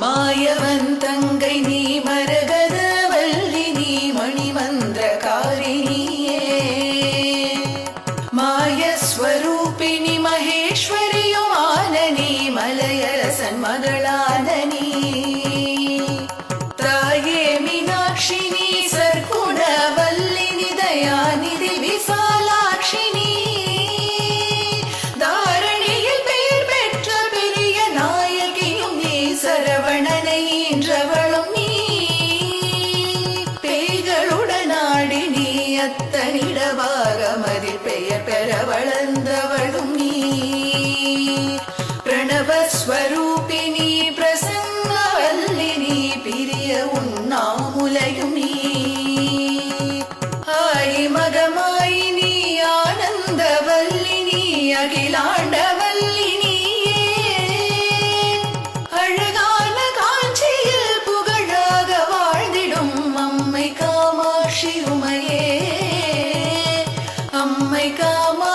மாயவன் தங்கை நீ மரகத வல்லி நீ மணிமந்திரகாரிணியே மாயஸ்வரூபிணி மகேஸ்வரியுமான நீ மலையரசன் மகளான நீ தாயே மீனாட்சி நீ சர்க்குணவல்லினி தயாநிதி விசாலாட்சினி தாரணியில் பெயர் பெற்ற பெரிய நாயகியும் நீ சரவணனை ஈன்றவளும் நீ பேய்களுடன் ஆடி நீ அத்தனிடவாக மதில் பெயர் பெற வளர்ந்தவளும் நீ பிரணவஸ்வரூபிணி பிரசன்னவல்லினி பிரிய உண்ணாமுலையும் நீ ஆயி மகமாயினி ஆனந்தவல்லினி அகிலாண்டவல்லினியே அழகான காஞ்சியில் புகழாக வாழ்ந்திடும் அம்மை காமாட்சி உமையே அம்மை காமா